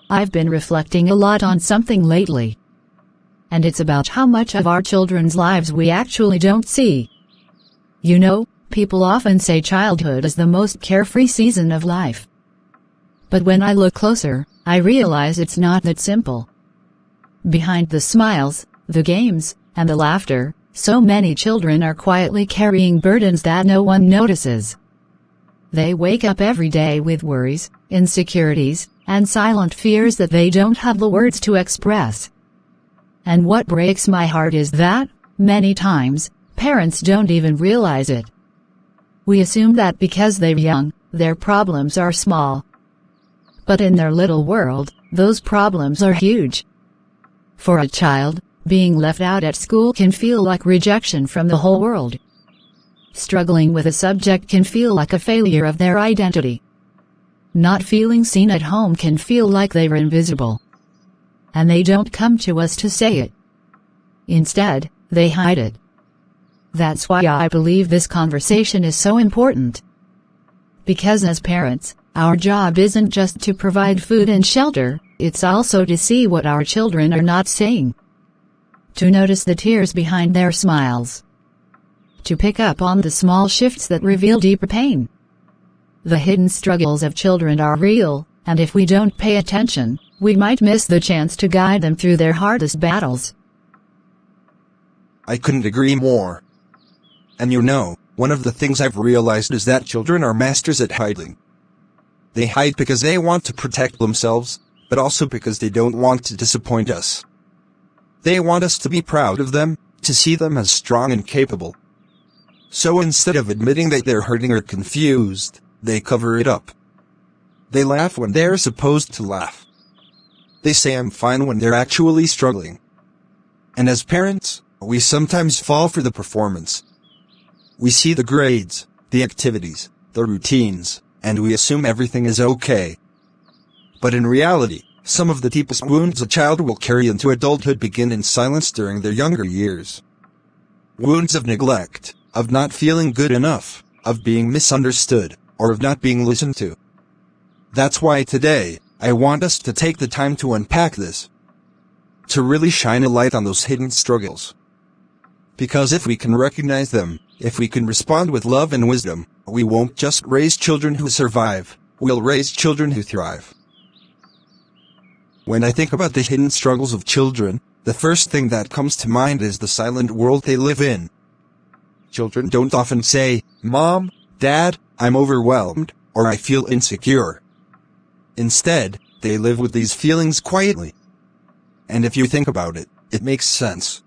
I've been reflecting a lot on something lately. And it's about how much of our children's lives we actually don't see. You know, people often say childhood is the most carefree season of life. But when I look closer, I realize it's not that simple. Behind the smiles, the games, and the laughter, so many children are quietly carrying burdens that no one notices. They wake up every day with worries, insecurities, and silent fears that they don't have the words to express. And what breaks my heart is that, many times, parents don't even realize it. We assume that because they're young, their problems are small. But in their little world, those problems are huge. For a child, being left out at school can feel like rejection from the whole world. Struggling with a subject can feel like a failure of their identity. Not feeling seen at home can feel like they're invisible. And they don't come to us to say it. Instead, they hide it. That's why I believe this conversation is so important. Because as parents, our job isn't just to provide food and shelter, it's also to see what our children are not saying. To notice the tears behind their smiles. To pick up on the small shifts that reveal deeper pain. The hidden struggles of children are real, and if we don't pay attention, we might miss the chance to guide them through their hardest battles. I couldn't agree more. And you know, one of the things I've realized is that children are masters at hiding. They hide because they want to protect themselves, but also because they don't want to disappoint us. They want us to be proud of them, to see them as strong and capable. So instead of admitting that they're hurting or confused, they cover it up. They laugh when they're supposed to laugh. They say I'm fine when they're actually struggling. And as parents, we sometimes fall for the performance. We see the grades, the activities, the routines, and we assume everything is okay. But in reality, some of the deepest wounds a child will carry into adulthood begin in silence during their younger years. Wounds of neglect, of not feeling good enough, of being misunderstood, or of not being listened to. That's why today, I want us to take the time to unpack this. To really shine a light on those hidden struggles. Because if we can recognize them, if we can respond with love and wisdom, we won't just raise children who survive, we'll raise children who thrive. When I think about the hidden struggles of children, the first thing that comes to mind is the silent world they live in. Children don't often say, "Mom, Dad, I'm overwhelmed," or "I feel insecure." Instead, they live with these feelings quietly. And if you think about it, it makes sense.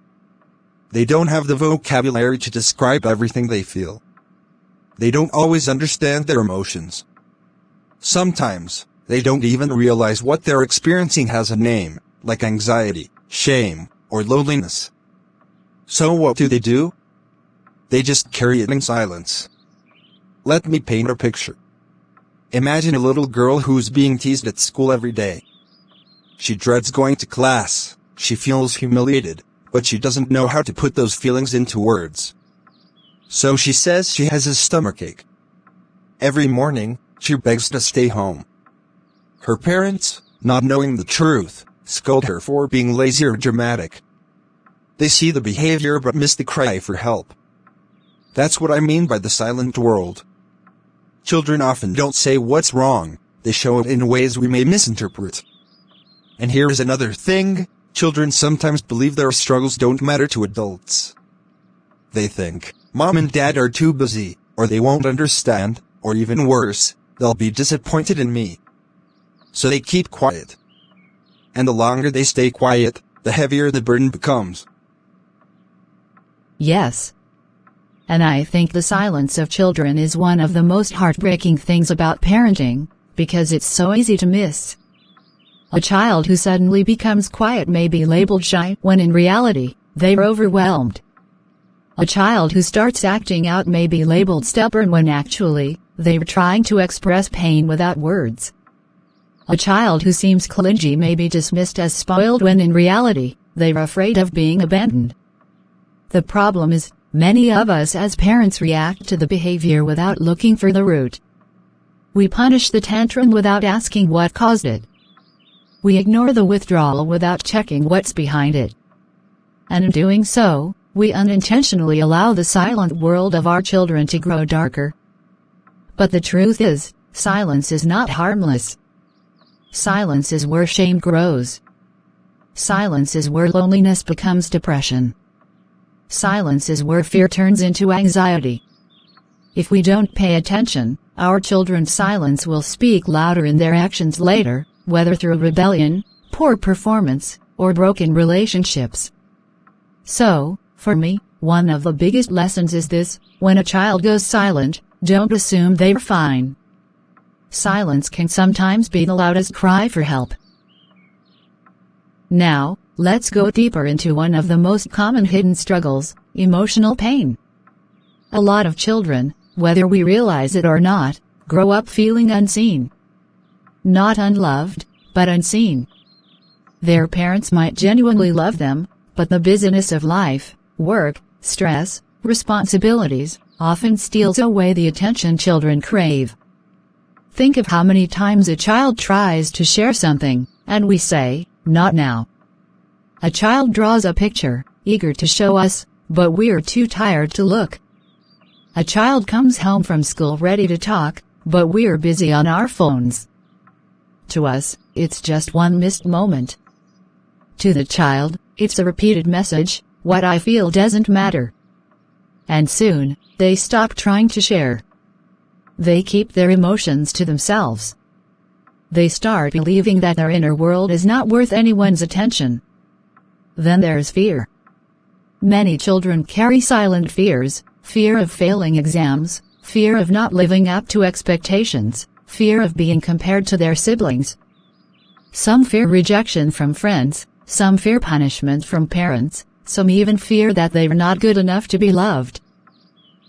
They don't have the vocabulary to describe everything they feel. They don't always understand their emotions. Sometimes, they don't even realize what they're experiencing has a name, like anxiety, shame, or loneliness. So what do? They just carry it in silence. Let me paint a picture. Imagine a little girl who's being teased at school every day. She dreads going to class, she feels humiliated, but she doesn't know how to put those feelings into words. So she says she has a stomachache. Every morning, she begs to stay home. Her parents, not knowing the truth, scold her for being lazy or dramatic. They see the behavior but miss the cry for help. That's what I mean by the silent world. Children often don't say what's wrong, they show it in ways we may misinterpret. And here is another thing, children sometimes believe their struggles don't matter to adults. They think, Mom and Dad are too busy, or they won't understand, or even worse, they'll be disappointed in me. So they keep quiet. And the longer they stay quiet, the heavier the burden becomes. Yes. And I think the silence of children is one of the most heartbreaking things about parenting, because it's so easy to miss. A child who suddenly becomes quiet may be labeled shy, when in reality, they're overwhelmed. A child who starts acting out may be labeled stubborn when actually, they're trying to express pain without words. A child who seems clingy may be dismissed as spoiled when in reality, they're afraid of being abandoned. The problem is, many of us as parents react to the behavior without looking for the root. We punish the tantrum without asking what caused it. We ignore the withdrawal without checking what's behind it. And in doing so, we unintentionally allow the silent world of our children to grow darker. But the truth is, silence is not harmless. Silence is where shame grows. Silence is where loneliness becomes depression. Silence is where fear turns into anxiety. If we don't pay attention, our children's silence will speak louder in their actions later, whether through rebellion, poor performance, or broken relationships. So, for me, one of the biggest lessons is this: when a child goes silent, don't assume they're fine. Silence can sometimes be the loudest cry for help. Now, let's go deeper into one of the most common hidden struggles: emotional pain. A lot of children, whether we realize it or not, grow up feeling unseen. Not unloved, but unseen. Their parents might genuinely love them, but the busyness of life, work, stress, responsibilities, often steals away the attention children crave. Think of how many times a child tries to share something, and we say, "Not now." A child draws a picture, eager to show us, but we're too tired to look. A child comes home from school ready to talk, but we're busy on our phones. To us, it's just one missed moment. To the child, it's a repeated message: "What I feel doesn't matter." And soon, they stop trying to share. They keep their emotions to themselves. They start believing that their inner world is not worth anyone's attention. Then there's fear. Many children carry silent fears: fear of failing exams, fear of not living up to expectations, fear of being compared to their siblings. Some fear rejection from friends, some fear punishment from parents, some even fear that they're not good enough to be loved.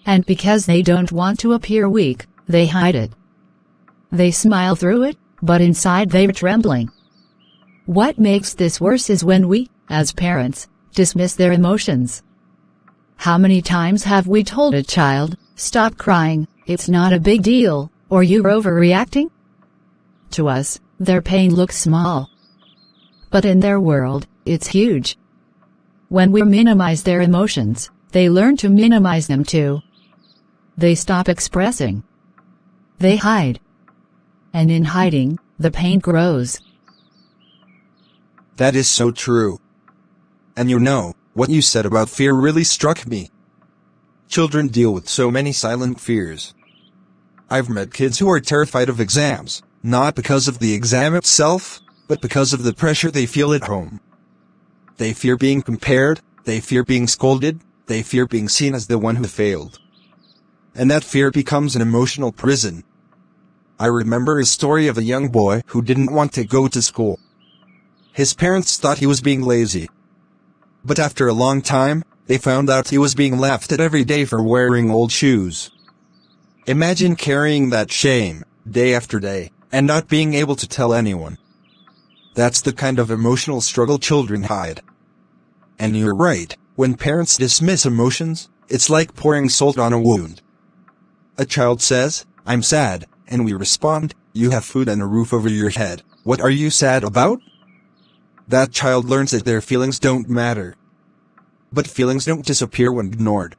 And because they don't want to appear weak, they hide it. They smile through it, but inside they're trembling. What makes this worse is when we, as parents, dismiss their emotions. How many times have we told a child, "Stop crying, it's not a big deal," or "You're overreacting"? To us, their pain looks small. But in their world, it's huge. When we minimize their emotions, they learn to minimize them too. They stop expressing. They hide. And in hiding, the pain grows. That is so true. And you know, what you said about fear really struck me. Children deal with so many silent fears. I've met kids who are terrified of exams, not because of the exam itself, but because of the pressure they feel at home. They fear being compared, they fear being scolded, they fear being seen as the one who failed. And that fear becomes an emotional prison. I remember a story of a young boy who didn't want to go to school. His parents thought he was being lazy. But after a long time, they found out he was being laughed at every day for wearing old shoes. Imagine carrying that shame, day after day, and not being able to tell anyone. That's the kind of emotional struggle children hide. And you're right, when parents dismiss emotions, it's like pouring salt on a wound. A child says, "I'm sad," and we respond, "You have food and a roof over your head, what are you sad about?" That child learns that their feelings don't matter. But feelings don't disappear when ignored.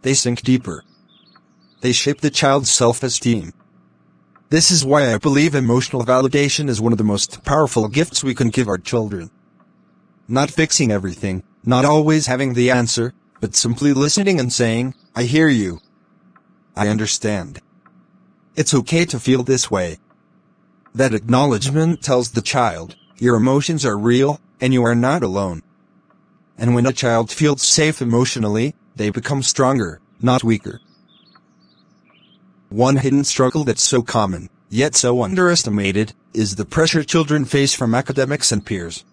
They sink deeper. They shape the child's self-esteem. This is why I believe emotional validation is one of the most powerful gifts we can give our children. Not fixing everything, not always having the answer, but simply listening and saying, "I hear you. I understand. It's okay to feel this way." That acknowledgement tells the child, your emotions are real, and you are not alone. And when a child feels safe emotionally, they become stronger, not weaker. One hidden struggle that's so common, yet so underestimated, is the pressure children face from academics and peers.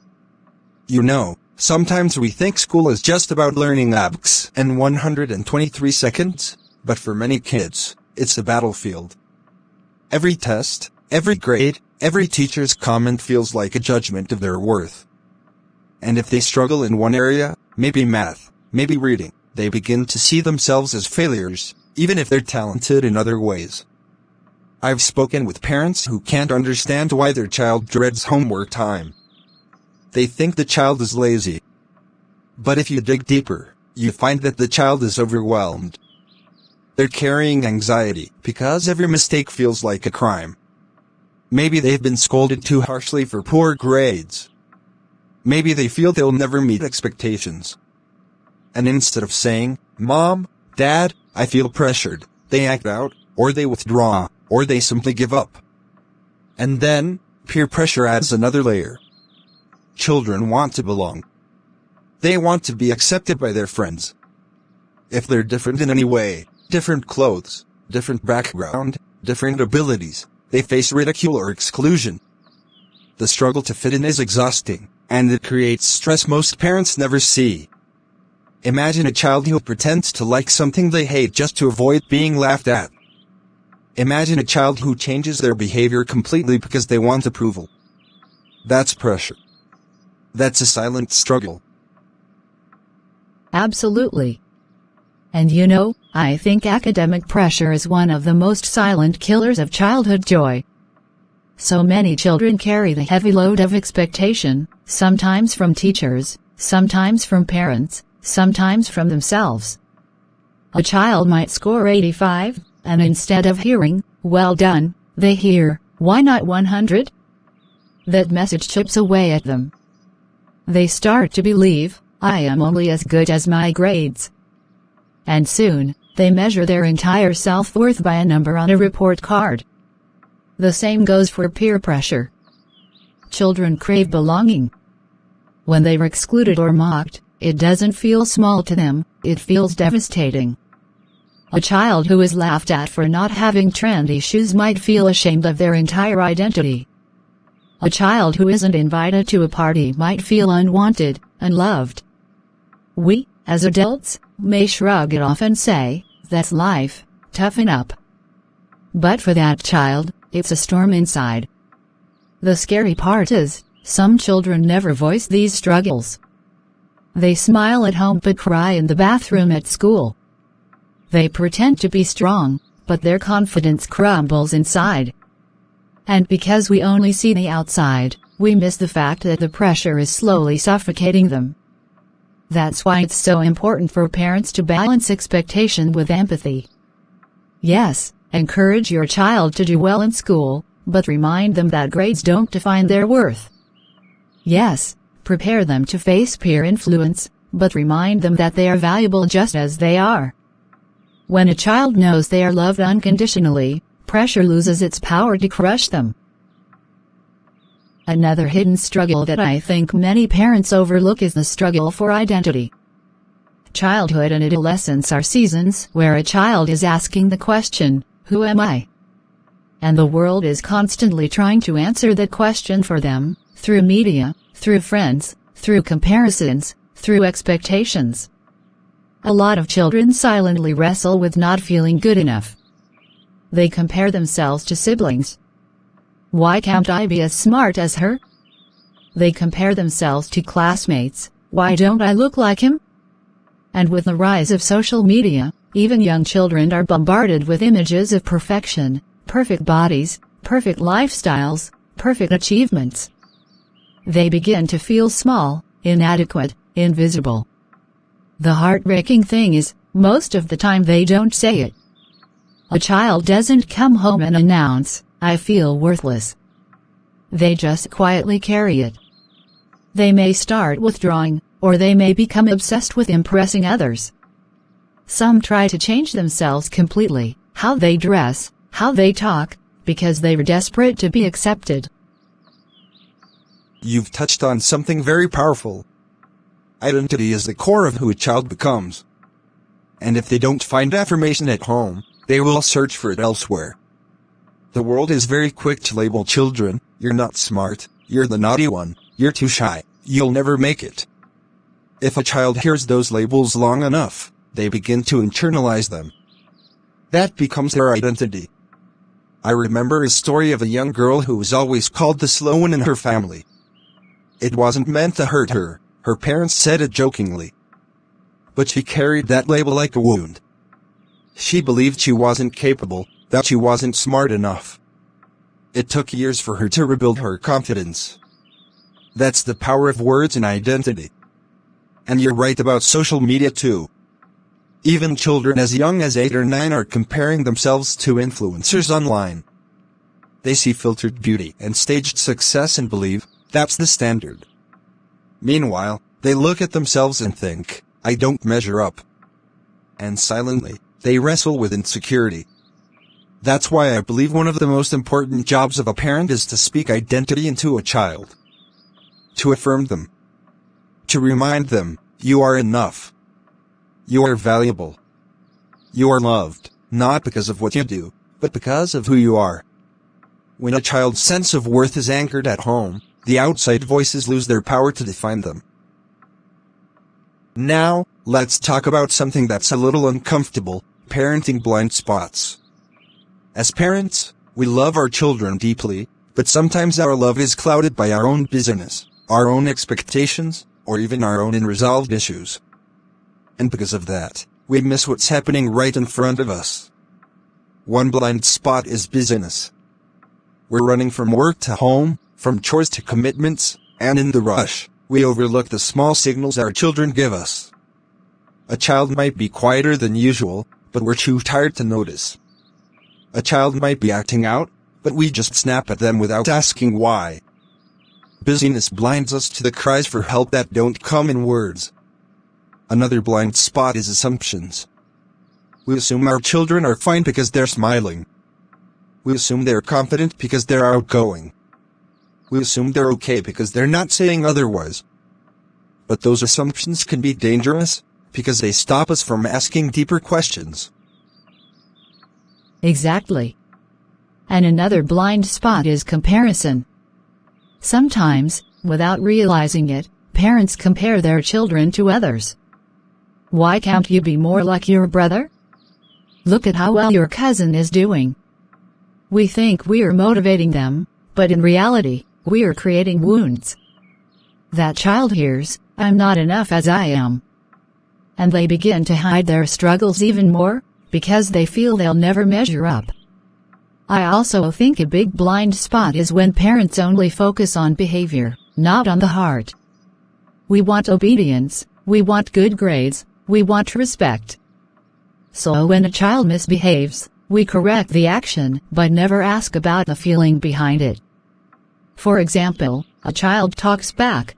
You know, sometimes we think school is just about learning abcs and 123 seconds, but for many kids, it's a battlefield. Every test, every grade, every teacher's comment feels like a judgment of their worth. And if they struggle in one area, maybe math, maybe reading, they begin to see themselves as failures, even if they're talented in other ways. I've spoken with parents who can't understand why their child dreads homework time. They think the child is lazy. But if you dig deeper, you find that the child is overwhelmed. They're carrying anxiety because every mistake feels like a crime. Maybe they've been scolded too harshly for poor grades. Maybe they feel they'll never meet expectations. And instead of saying, "Mom, Dad, I feel pressured," they act out, or they withdraw, or they simply give up. And then, peer pressure adds another layer. Children want to belong. They want to be accepted by their friends. If they're different in any way, different clothes, different background, different abilities, they face ridicule or exclusion. The struggle to fit in is exhausting, and it creates stress most parents never see. Imagine a child who pretends to like something they hate just to avoid being laughed at. Imagine a child who changes their behavior completely because they want approval. That's pressure. That's a silent struggle. Absolutely. And you know, I think academic pressure is one of the most silent killers of childhood joy. So many children carry the heavy load of expectation, sometimes from teachers, sometimes from parents, sometimes from themselves. A child might score 85, and instead of hearing, "Well done," they hear, "Why not 100?" That message chips away at them. They start to believe, "I am only as good as my grades." And soon, they measure their entire self-worth by a number on a report card. The same goes for peer pressure. Children crave belonging. When they're excluded or mocked, it doesn't feel small to them, it feels devastating. A child who is laughed at for not having trendy shoes might feel ashamed of their entire identity. A child who isn't invited to a party might feel unwanted, unloved. We, as adults, may shrug it off and say, "That's life, toughen up." But for that child, it's a storm inside. The scary part is, some children never voice these struggles. They smile at home but cry in the bathroom at school. They pretend to be strong, but their confidence crumbles inside. And because we only see the outside, we miss the fact that the pressure is slowly suffocating them. That's why it's so important for parents to balance expectation with empathy. Yes, encourage your child to do well in school, but remind them that grades don't define their worth. Yes, prepare them to face peer influence, but remind them that they are valuable just as they are. When a child knows they are loved unconditionally, pressure loses its power to crush them. Another hidden struggle that I think many parents overlook is the struggle for identity. Childhood and adolescence are seasons where a child is asking the question, "Who am I?" And the world is constantly trying to answer that question for them, through media, through friends, through comparisons, through expectations. A lot of children silently wrestle with not feeling good enough. They compare themselves to siblings. Why can't I be as smart as her? They compare themselves to classmates. Why don't I look like him? And with the rise of social media, even young children are bombarded with images of perfection, perfect bodies, perfect lifestyles, perfect achievements. They begin to feel small, inadequate, invisible. The heartbreaking thing is, most of the time they don't say it. A child doesn't come home and announce, "I feel worthless." They just quietly carry it. They may start withdrawing, or they may become obsessed with impressing others. Some try to change themselves completely, how they dress, how they talk, because they're desperate to be accepted. You've touched on something very powerful. Identity is the core of who a child becomes. And if they don't find affirmation at home, they will search for it elsewhere. The world is very quick to label children, "You're not smart, you're the naughty one, you're too shy, you'll never make it." If a child hears those labels long enough, they begin to internalize them. That becomes their identity. I remember a story of a young girl who was always called the slow one in her family. It wasn't meant to hurt her, her parents said it jokingly. But she carried that label like a wound. She believed she wasn't capable, that she wasn't smart enough. It took years for her to rebuild her confidence. That's the power of words and identity. And you're right about social media too. Even children as young as 8 or 9 are comparing themselves to influencers online. They see filtered beauty and staged success and believe that's the standard. Meanwhile, they look at themselves and think, I don't measure up. And silently, they wrestle with insecurity. That's why I believe one of the most important jobs of a parent is to speak identity into a child. To affirm them. To remind them, you are enough. You are valuable. You are loved, not because of what you do, but because of who you are. When a child's sense of worth is anchored at home, the outside voices lose their power to define them. Now, let's talk about something that's a little uncomfortable, parenting blind spots. As parents, we love our children deeply, but sometimes our love is clouded by our own busyness, our own expectations, or even our own unresolved issues. And because of that, we miss what's happening right in front of us. One blind spot is busyness. We're running from work to home, from chores to commitments, and in the rush, we overlook the small signals our children give us. A child might be quieter than usual, but we're too tired to notice. A child might be acting out, but we just snap at them without asking why. Busyness blinds us to the cries for help that don't come in words. Another blind spot is assumptions. We assume our children are fine because they're smiling. We assume they're confident because they're outgoing. We assume they're okay because they're not saying otherwise. But those assumptions can be dangerous, because they stop us from asking deeper questions. Exactly. And another blind spot is comparison. Sometimes, without realizing it, parents compare their children to others. Why can't you be more like your brother? Look at how well your cousin is doing. We think we are motivating them, but in reality, we are creating wounds. That child hears, I'm not enough as I am. And they begin to hide their struggles even more, because they feel they'll never measure up. I also think a big blind spot is when parents only focus on behavior, not on the heart. We want obedience, we want good grades, we want respect. So when a child misbehaves, we correct the action, but never ask about the feeling behind it. For example, a child talks back.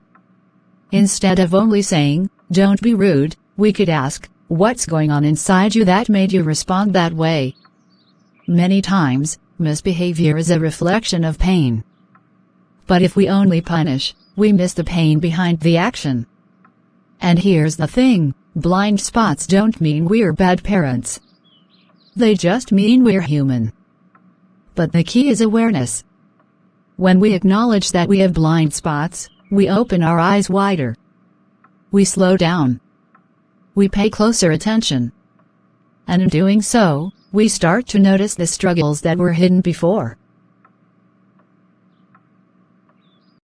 Instead of only saying, don't be rude, we could ask, what's going on inside you that made you respond that way? Many times, misbehavior is a reflection of pain. But if we only punish, we miss the pain behind the action. And here's the thing, blind spots don't mean we're bad parents. They just mean we're human. But the key is awareness. When we acknowledge that we have blind spots, we open our eyes wider. We slow down. We pay closer attention. And in doing so, we start to notice the struggles that were hidden before.